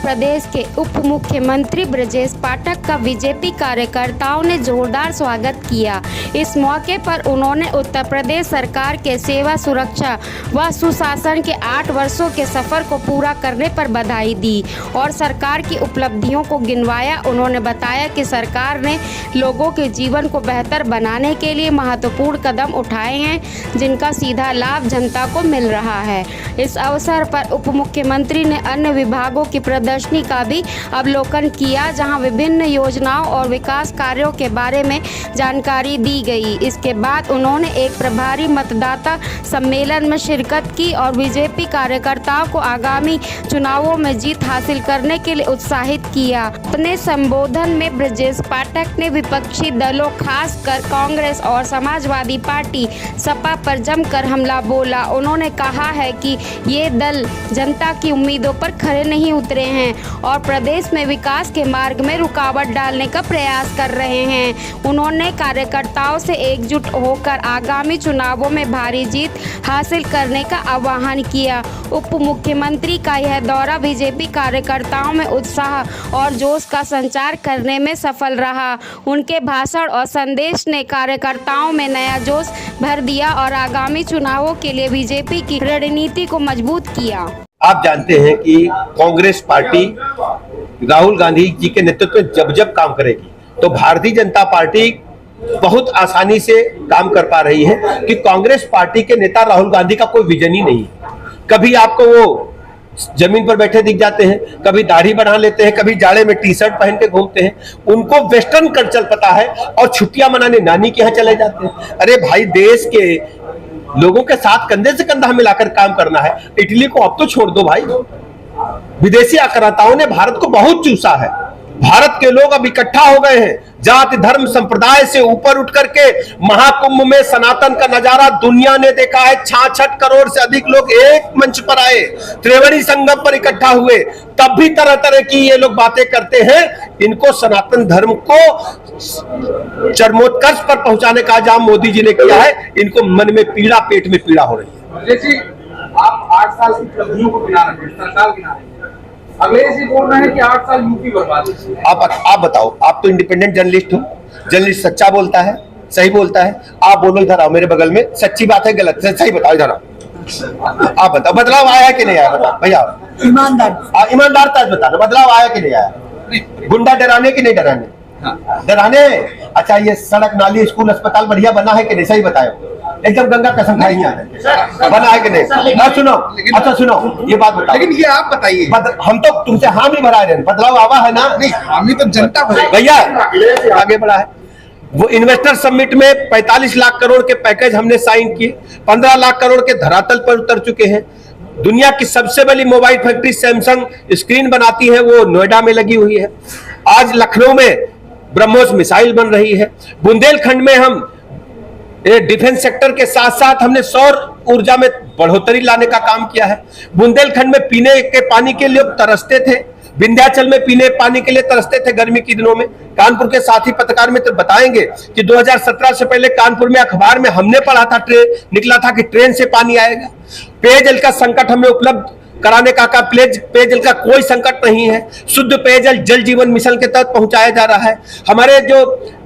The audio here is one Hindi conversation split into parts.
प्रदेश के उप मुख्यमंत्री ब्रजेश पाठक का बीजेपी कार्यकर्ताओं ने जोरदार स्वागत किया। इस मौके पर उन्होंने उत्तर प्रदेश सरकार के सेवा, सुरक्षा व सुशासन के 8 वर्षों के सफर को पूरा करने पर बधाई दी और सरकार की उपलब्धियों को गिनवाया। उन्होंने बताया कि सरकार ने लोगों के जीवन को बेहतर बनाने के लिए महत्वपूर्ण कदम उठाए हैं, जिनका सीधा लाभ जनता को मिल रहा है। इस अवसर पर उप मुख्यमंत्री ने अन्य विभागों की प्रदर्शनी का भी अवलोकन किया, जहां विभिन्न योजनाओं और विकास कार्यों के बारे में जानकारी दी गई। इसके बाद उन्होंने एक प्रभारी मतदाता सम्मेलन में शिरकत की और बीजेपी कार्यकर्ताओं को आगामी चुनावों में जीत हासिल करने के लिए उत्साहित किया। अपने संबोधन में ब्रजेश पाठक ने विपक्षी दलों, खासकर कांग्रेस और समाजवादी पार्टी सपा पर जमकर हमला बोला। उन्होंने कहा है कि ये दल जनता की उम्मीदों पर खरे नहीं उतरे हैं और प्रदेश में विकास के मार्ग में रुकावट डालने का प्रयास कर रहे हैं। उन्होंने कार्यकर्ताओं से एकजुट होकर आगामी चुनावों में भारी जीत हासिल करने का आह्वान किया। उप मुख्यमंत्री का यह दौरा बीजेपी कार्यकर्ताओं में उत्साह और जोश का संचार करने में सफल रहा। उनके भाषण और संदेश ने कार्यकर्ताओं में नया जोश भर दिया और आगामी चुनावों के लिए बीजेपी की रणनीति को मजबूत किया। आप जानते हैं कि कांग्रेस पार्टी राहुल गांधी जी के नेतृत्व में जब जब काम करेगी तो भारतीय जनता पार्टी बहुत आसानी से काम कर पा रही है कि कांग्रेस पार्टी के नेता राहुल गांधी का कोई विजन ही नहीं है। कभी आपको वो जमीन पर बैठे दिख जाते हैं, कभी दाढ़ी बना लेते हैं, कभी जाड़े में टी-शर्ट पहन के घूमते हैं। उनको वेस्टर्न कल्चर पता है और छुट्टियां मनाने नानी के यहाँ चले जाते हैं। अरे भाई, देश के लोगों के साथ कंधे से कंधा मिलाकर काम करना है। इटली को अब तो छोड़ दो भाई, विदेशी आक्रांताओं ने भारत को बहुत चूसा है। भारत के लोग अब इकट्ठा हो गए हैं, जाति धर्म संप्रदाय से ऊपर उठ करके महाकुंभ में सनातन का नजारा दुनिया ने देखा है। 66 करोड़ से अधिक लोग एक मंच पर आए, त्रिवेणी संगम पर इकट्ठा हुए, तब भी तरह तरह की ये लोग बातें करते हैं। इनको सनातन धर्म को चरमोत्कर्ष पर पहुंचाने का काम मोदी जी ने किया है। इनको मन में पीड़ा, पेट में पीड़ा हो रही है। आप 8 साल की उपलब्धियों को गिना रहे हैं, सरकार गिना रही है, अगले से बोल रहे हैं कि 8 साल यूपी बर्बाद है। आप बताओ, आप तो इंडिपेंडेंट जर्नलिस्ट हो, जर्नलिस्ट सच्चा बोलता है, सही बोलता है। आप बोलो, इधर आओ मेरे बगल में, सच्ची बात है गलत है, सही बताओ, इधर आओ। आप बताओ, बदलाव आया है कि नहीं आया? बताओ भैया, ईमानदार बताना, बदलाव आया कि नहीं आया? गुंडा डराने कि नहीं डराने? डराने। अच्छा, ये सड़क, नाली, स्कूल, अस्पताल बढ़िया बना है कि नहीं? सही बताओ, एकदम गंगा कसम खाई बना है कि नहीं? सुनो, अच्छा सुनो, ये बात बताओ। लेकिन ये आप बताइए, हम तो तुमसे हामी भरा रहे हैं, बदलाव आवा है ना? नहीं, हामी तो जनता भैया आगे बढ़ा है। वो इन्वेस्टर समिट में 45 लाख करोड़ के पैकेज हमने साइन किए, 15 लाख करोड़ के धरातल पर उतर चुके हैं। दुनिया की सबसे बड़ी मोबाइल फैक्ट्री सैमसंग स्क्रीन बनाती है, वो नोएडा में लगी हुई है। आज लखनऊ में ब्रह्मोस मिसाइल बन रही है। बुंदेलखंड में हम डिफेंस सेक्टर के साथ साथ हमने सौर ऊर्जा में बढ़ोतरी लाने का काम किया है। बुंदेलखंड में पीने के पानी के लिए तरसते थे, विंध्याचल में पीने पानी के लिए तरसते थे गर्मी के दिनों में। कानपुर के साथी पत्रकार मित्र बताएंगे कि 2017 से पहले कानपुर में अखबार में हमने पढ़ा था, निकला था कि ट्रेन से पानी आएगा। पेयजल का संकट हमें उपलब्ध कराने का पेयजल का कोई संकट नहीं है। शुद्ध पेयजल जल जीवन मिशन के तहत पहुंचाया जा रहा है। हमारे जो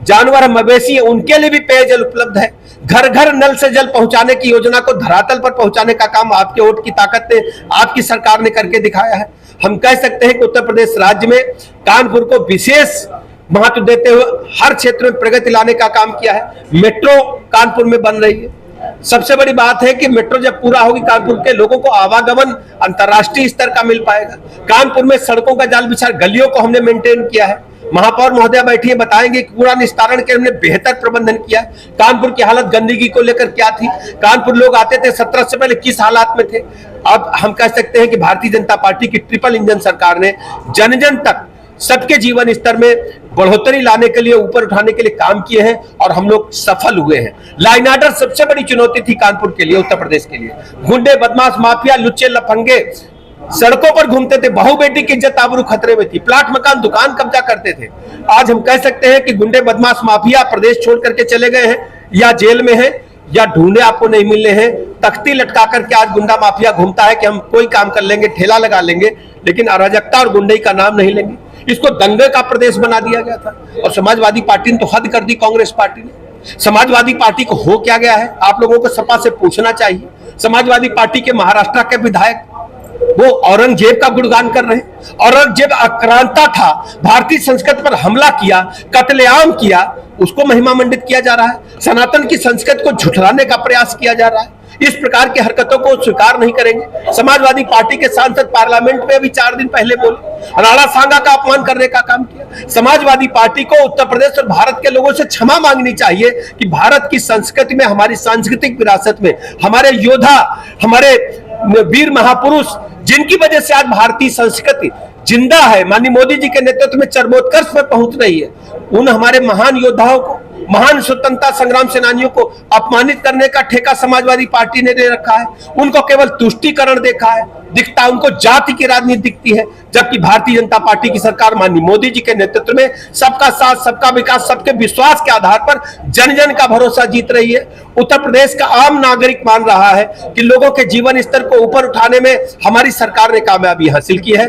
जानवर मवेशी है उनके लिए भी पेयजल उपलब्ध है। घर घर नल से जल पहुंचाने की योजना को धरातल पर पहुंचाने का काम आपके वोट की ताकत ने, आपकी सरकार ने करके दिखाया है। हम कह सकते हैं कि उत्तर प्रदेश राज्य में कानपुर को विशेष महत्व देते हुए हर क्षेत्र में प्रगति लाने का काम किया है। मेट्रो कानपुर में बन रही है। सबसे बड़ी बात है कि मेट्रो जब पूरा होगी, कानपुर के लोगों को आवागमन अंतर्राष्ट्रीय स्तर का मिल पाएगा। कानपुर में सड़कों का जाल बिछा, गलियों को हमने मेंटेन किया है। महापौर महोदय बैठी है, बताएंगे कि कूड़ा निस्तारण के हमने बेहतर प्रबंधन किया है। कानपुर की हालत गंदगी को लेकर क्या थी, कानपुर लोग आते थे 17 से पहले किस हालात में थे। अब हम कह सकते हैं कि भारतीय जनता पार्टी की ट्रिपल इंजन सरकार ने जन जन तक सबके जीवन स्तर में बढ़ोतरी लाने के लिए, ऊपर उठाने के लिए काम किए हैं और हम लोग सफल हुए हैं। लॉ एंड ऑर्डर सबसे बड़ी चुनौती थी कानपुर के लिए, उत्तर प्रदेश के लिए। गुंडे, बदमाश, माफिया, लुच्चे, लफंगे सड़कों पर घूमते थे, बहू बेटी की इज्जत आबरू खतरे में थी, प्लाट मकान दुकान कब्जा करते थे। आज हम कह सकते हैं कि गुंडे, बदमाश, माफिया प्रदेश छोड़ करके चले गए हैं, या जेल में हैं या ढूंढे आपको नहीं मिल रहे हैं। तख्ती लटका करके आज गुंडा माफिया घूमता है कि हम कोई काम कर लेंगे, ठेला लगा लेंगे, लेकिन अराजकता और गुंडई का नाम नहीं लेंगे। इसको दंगे का प्रदेश बना दिया गया था और समाजवादी पार्टी ने तो हद कर दी। कांग्रेस पार्टी ने, समाजवादी पार्टी को हो क्या गया है, आप लोगों को सपा से पूछना चाहिए। समाजवादी पार्टी के महाराष्ट्र के विधायक वो औरंगजेब का गुणगान कर रहे हैं। औरंगजेब आक्रांता था, भारतीय संस्कृति पर हमला किया, कत्लेआम किया, उसको महिमा मंडित किया जा रहा है। सनातन की संस्कृति को झुठलाने का प्रयास किया जा रहा है। इस प्रकार की हरकतों को स्वीकार नहीं करेंगे। समाजवादी पार्टी के सांसद पार्लियामेंट में अभी 4 दिन पहले बोले, राणा सांगा का अपमान करने का काम किया। समाजवादी पार्टी को उत्तर प्रदेश और भारत के लोगों से क्षमा मांगनी चाहिए कि भारत की संस्कृति में, हमारी सांस्कृतिक विरासत में हमारे योद्धा, हमारे वीर महापुरुष, जिनकी वजह से आज भारतीय संस्कृति जिंदा है, माननीय मोदी जी के नेतृत्व में चरमोत्कर्ष में पहुंच रही है, उन हमारे महान योद्धाओं को, महान स्वतंत्रता संग्राम सेनानियों को अपमानित करने का ठेका समाजवादी पार्टी ने ले रखा है। उनको केवल तुष्टीकरण देखा है, दिखता उनको जाति की राजनीति दिखती है, जबकि भारतीय जनता पार्टी की सरकार माननीय मोदी जी के नेतृत्व में सबका साथ, सबका विकास, सबके विश्वास के आधार पर जन जन का भरोसा जीत रही है। उत्तर प्रदेश का आम नागरिक मान रहा है कि लोगों के जीवन स्तर को ऊपर उठाने में हमारी सरकार ने कामयाबी हासिल की है।